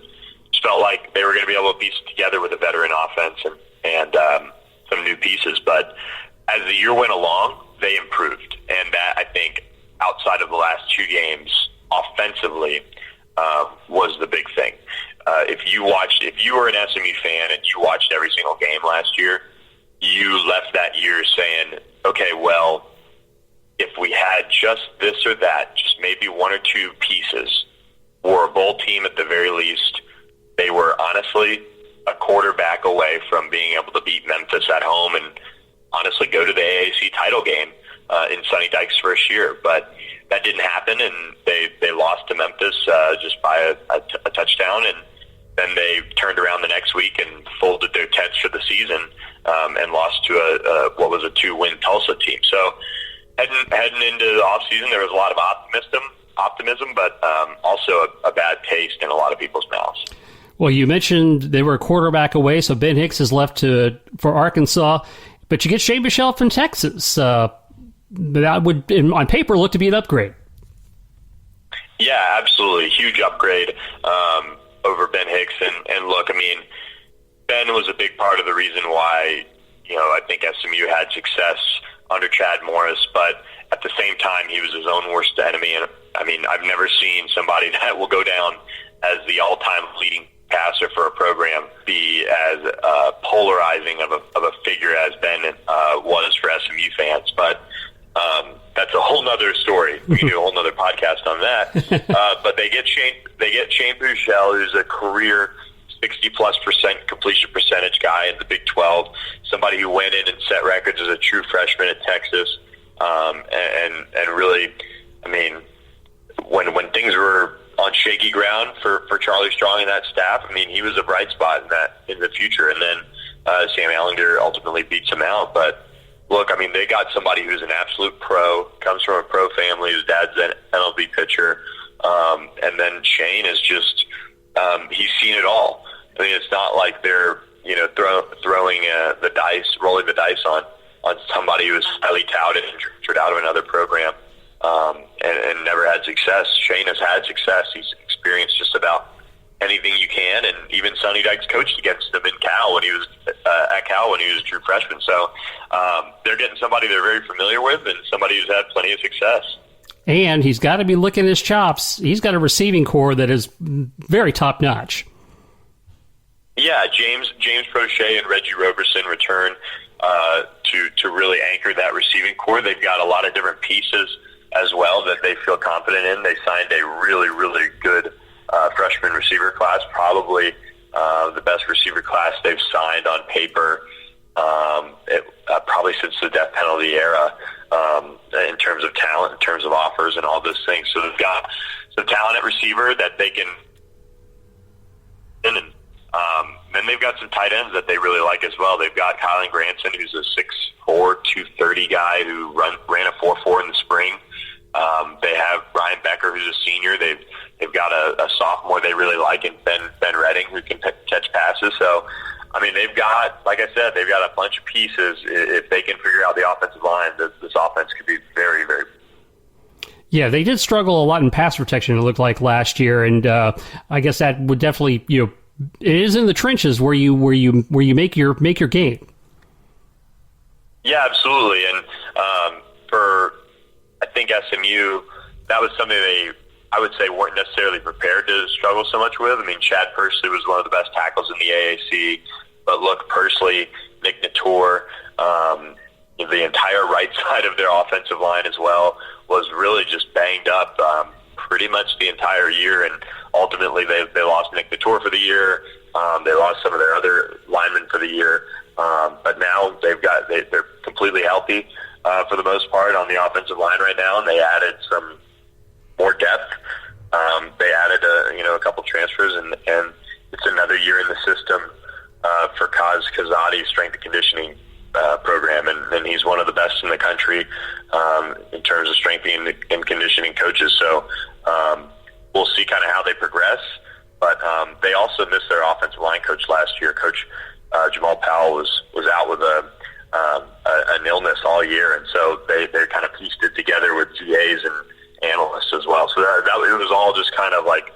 just felt like they were going to be able to piece it together with a veteran offense and some new pieces. But as the year went along, they improved, and that, I think, outside of the last 2 games, offensively, was the big thing. If you were an SMU fan and you watched every single game last year, you left that year saying, okay, well, if we had just this or that, just maybe 1 or 2 pieces, or a bowl team at the very least, they were honestly a quarterback away from being able to beat Memphis at home and honestly go to the AAC title game in Sonny Dykes' first year. But that didn't happen, and they lost to Memphis just by a touchdown, and then they turned around the next week and folded their tents for the season and lost to what was a 2-win Tulsa team. So heading into the offseason, there was a lot of optimism, but also a bad taste in a lot of people's mouths. Well, you mentioned they were a quarterback away, so Ben Hicks is left for Arkansas, but you get Shane Michelle from Texas. That would, on paper, look to be an upgrade. Yeah, absolutely. Huge upgrade over Ben Hicks. And look, I mean, Ben was a big part of the reason why, I think SMU had success under Chad Morris, but at the same time, he was his own worst enemy. And I mean, I've never seen somebody that will go down as the all-time leading passer for a program be as polarizing of a figure as Ben was for SMU fans. But that's a whole nother story. We can do a whole nother podcast on that. But they get Shane Buechele, who's a career 60+% completion percentage guy in the Big 12, somebody who went in and set records as a true freshman at Texas, and really, I mean, when things were on shaky ground for Charlie Strong and that staff, I mean, he was a bright spot in the future. And then Sam Allinger ultimately beats him out. But look, I mean, they got somebody who's an absolute pro, comes from a pro family, his dad's an MLB pitcher, and then Shane is just he's seen it all. I mean, it's not like they're throwing the dice, rolling the dice on somebody who is highly touted and transferred out of another program and never had success. Shane has had success. He's experienced just about anything you can, and even Sonny Dykes coached against him in Cal when he was at Cal when he was a true freshman. So they're getting somebody they're very familiar with and somebody who's had plenty of success. And he's got to be licking his chops. He's got a receiving core that is very top-notch. Yeah, James Prochet and Reggie Roberson return to really anchor that receiving core. They've got a lot of different pieces as well that they feel confident in. They signed a really, really good freshman receiver class, probably the best receiver class they've signed on paper probably since the death penalty era, in terms of talent, in terms of offers and all those things. So they've got some talent at receiver that they can and then they've got some tight ends that they really like as well. They've got Kylan Granson, who's a 6'4", 230 guy who ran a 4.4 in the spring. They have Brian Becker, who's a senior. They've got a sophomore they really like, and Ben Redding, who can catch passes. So, I mean, they've got, like I said, they've got a bunch of pieces. If they can figure out the offensive line, this offense could be very, very. Yeah, they did struggle a lot in pass protection, it looked like, last year, and I guess that would definitely, it is in the trenches where you make your game. Yeah, absolutely, and for I think SMU, that was something I would say, weren't necessarily prepared to struggle so much with. I mean, Chad Pursley was one of the best tackles in the AAC, but look, Pursley, Nick Natur, the entire right side of their offensive line as well was really just banged up pretty much the entire year, and ultimately they lost Nick Natur for the year. They lost some of their other linemen for the year, but now they're completely healthy for the most part on the offensive line right now, and they added some more depth. They added a couple transfers, and it's another year in the system for Kaz Kazadi's strength and conditioning program, and he's one of the best in the country in terms of strength and conditioning coaches. So we'll see kind of how they progress. But they also missed their offensive line coach last year. Coach Jamal Powell was out with an illness all year, and so they kind of pieced it together with GAs and analysts as well. So that it was all just kind of like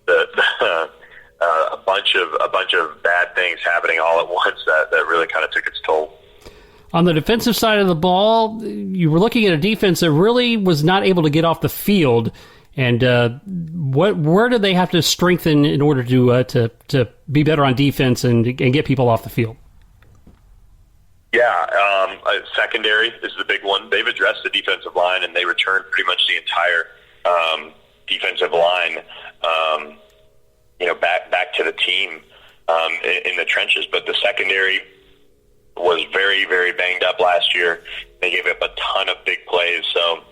a bunch of bad things happening all at once that really kind of took its toll. On the defensive side of the ball, you were looking at a defense that really was not able to get off the field. And where do they have to strengthen in order to be better on defense and get people off the field? Yeah, secondary is the big one. They've addressed the defensive line, and they returned pretty much the entire defensive line, back to the team in the trenches. But the secondary was very, very banged up last year. They gave up a ton of big plays, so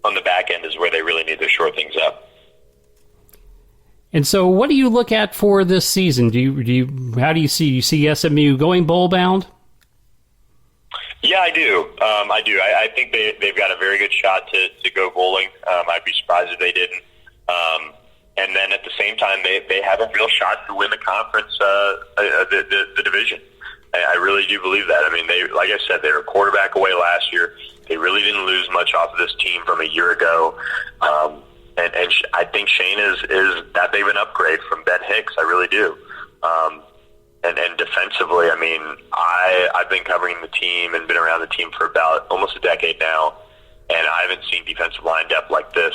on the back end is where they really need to shore things up. And so, what do you look at for this season? How do you see SMU going bowl bound? Yeah, I do. I think they've got a very good shot to go bowling. I'd be surprised if they didn't. And then at the same time, they have a real shot to win the conference, the division. I really do believe that. I mean, like I said, they were a quarterback away last year. They really didn't lose much off of this team from a year ago. And I think Shane is that big of an upgrade from Ben Hicks. I really do. And defensively, I mean, I've been covering the team and been around the team for about almost a decade now, and I haven't seen defensive line depth like this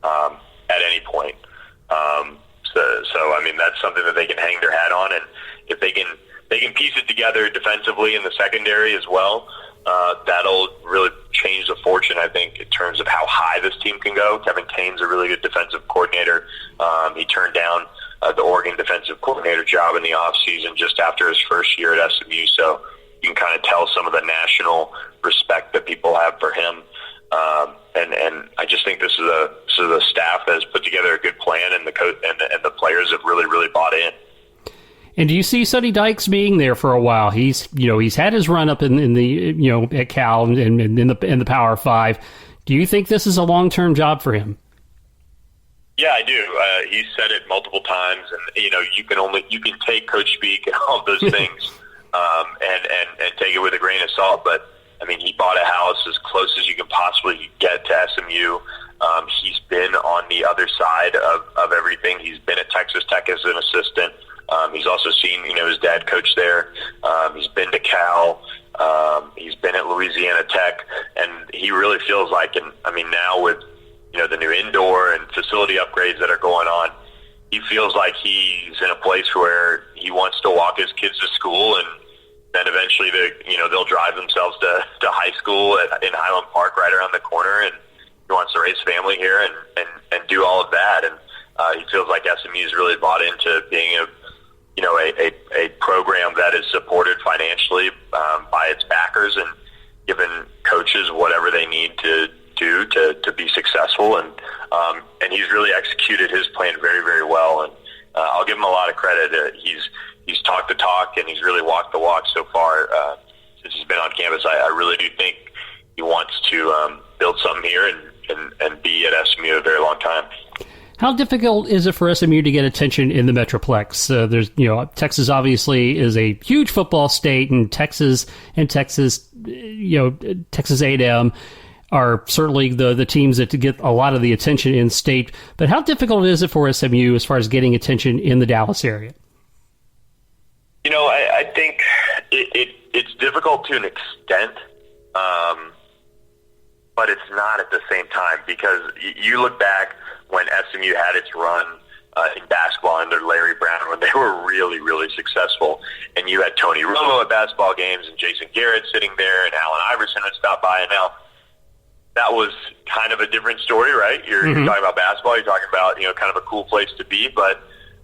at any point. So I mean, that's something that they can hang their hat on, and if they can piece it together defensively in the secondary as well, that'll really change the fortune, I think, in terms of how high this team can go. Kevin Kane's a really good defensive coordinator. He turned down the Oregon defensive coordinator job in the offseason just after his first year at SMU, so you can kind of tell some of the national respect that people have for him. And I just think this is a staff that has put together a good plan, and the coach and the players have really, really bought in. And do you see Sonny Dykes being there for a while? He's had his run up in the at Cal and in the Power 5. Do you think this is a long-term job for him? Yeah, I do. He's said it multiple times, and you can take coach speak and all of those things, and take it with a grain of salt. But I mean, he bought a house as close as you can possibly get to SMU. He's been on the other side of everything. He's been at Texas Tech as an assistant. He's also seen, his dad coach there. He's been to Cal. He's been at Louisiana Tech, and he really feels like, now with the new indoor and facility upgrades that are going on, he feels like he's in a place where he wants to walk his kids to school, and then eventually they'll drive themselves to high school in Highland Park right around the corner, and he wants to raise family here and do all of that. And he feels like SMU's really bought into being a program that is supported financially by its backers and given coaches whatever they need to do to be successful. And he's really executed his plan very, very well. And I'll give him a lot of credit. He's talked the talk, and he's really walked the walk so far since he's been on campus. I really do think he wants to build something here and be at SMU a very long time. How difficult is it for SMU to get attention in the Metroplex? Texas obviously is a huge football state, and Texas A&M are certainly the teams that get a lot of the attention in state. But how difficult is it for SMU as far as getting attention in the Dallas area? I think it's difficult to an extent, but it's not at the same time, because you look back when SMU had its run in basketball under Larry Brown, when they were really, really successful, and you had Tony Romo at basketball games and Jason Garrett sitting there and Allen Iverson would stop by. And now that was kind of a different story, right? You're talking about basketball, you're talking about kind of a cool place to be. But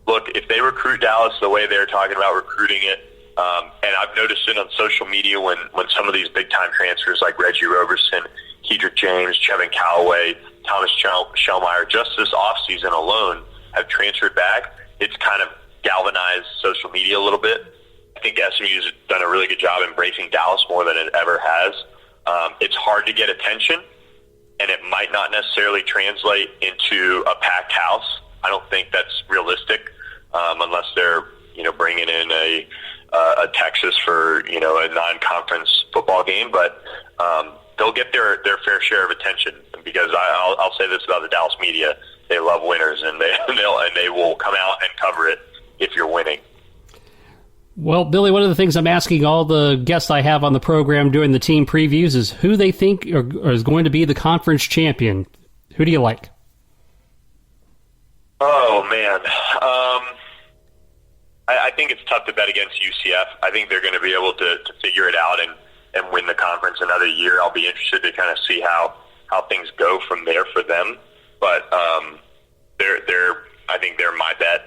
look, if they recruit Dallas the way they're talking about recruiting it, and I've noticed it on social media when some of these big-time transfers like Reggie Roberson, Kedrick James, Chevin Callaway, Thomas Shellmeyer, just this offseason alone have transferred back, it's kind of galvanized social media a little bit. I think SMU's done a really good job embracing Dallas more than it ever has. It's hard to get attention, and it might not necessarily translate into a packed house. I don't think that's realistic unless they're bringing in a Texas for a non-conference football game, but they'll get their fair share of attention, because I'll say this about the Dallas media: they love winners, and they will come out and cover it if you're winning. Well, Billy, one of the things I'm asking all the guests I have on the program during the team previews is who they think is going to be the conference champion. Who do you like? Oh, man. I think it's tough to bet against UCF. I think they're going to be able to figure it out and win the conference another year. I'll be interested to kind of see how things go from there for them. But I think they're my bet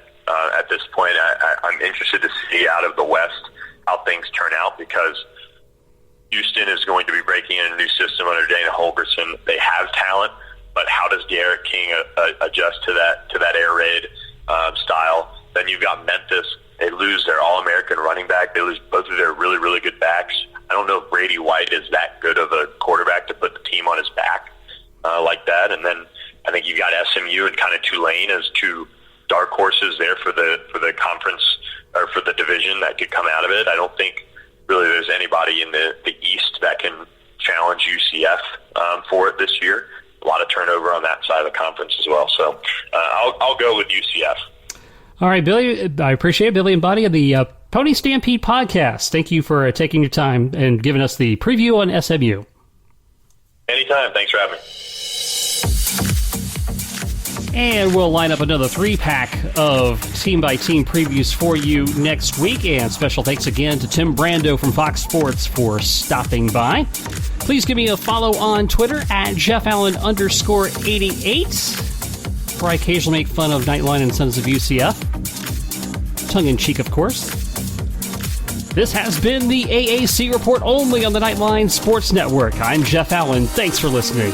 at this point. I'm interested to see out of the West how things turn out, because Houston is going to be breaking in a new system under Dana Holgorsen. They have talent, but how does Derek King adjust to that air raid style? Then you've got Memphis. They lose their All-American running back. They lose both of their really, really good backs. I don't know if Brady White is that good of a quarterback to put the team on his back like that. And then I think you've got SMU and kind of Tulane as two dark horses there for the conference or for the division that could come out of it. I don't think really there's anybody in the East that can challenge UCF for it this year. A lot of turnover on that side of the conference as well. So I'll go with UCF. All right, Billy, I appreciate it. Billy Embody of the Pony Stampede podcast. Thank you for taking your time and giving us the preview on SMU. Anytime. Thanks for having me. And we'll line up another 3-pack of team-by-team previews for you next week. And special thanks again to Tim Brando from Fox Sports for stopping by. Please give me a follow on Twitter at JeffAllen_88, where I occasionally make fun of Knightline and Sons of UCF. Tongue-in-cheek, of course. This has been the AAC Report only on the Knightline Sports Network. I'm Jeff Allen. Thanks for listening.